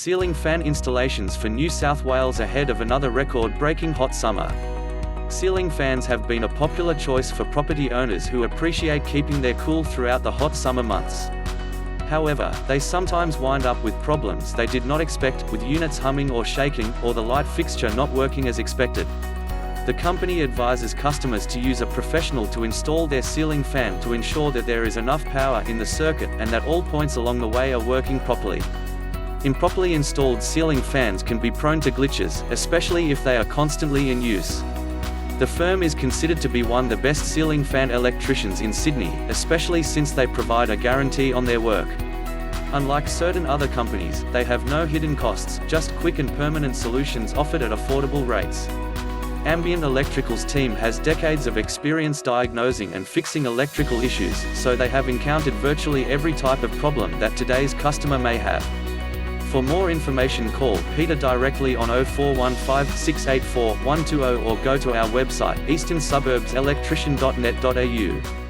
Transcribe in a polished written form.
ceiling fan installations for New South Wales ahead of another record-breaking hot summer. Ceiling fans have been a popular choice for property owners who appreciate keeping their cool throughout the hot summer months. However, they sometimes wind up with problems they did not expect, with units humming or shaking, or the light fixture not working as expected. The company advises customers to use a professional to install their ceiling fan to ensure that there is enough power in the circuit and that all points along the way are working properly. Improperly installed ceiling fans can be prone to glitches, especially if they are constantly in use. The firm is considered to be one of the best ceiling fan electricians in Sydney, especially since they provide a guarantee on their work. Unlike certain other companies, they have no hidden costs, just quick and permanent solutions offered at affordable rates. Ambient Electrical's team has decades of experience diagnosing and fixing electrical issues, so they have encountered virtually every type of problem that today's customer may have. For more information, call Peter directly on 0415 684 120 or go to our website easternsuburbselectrician.net.au.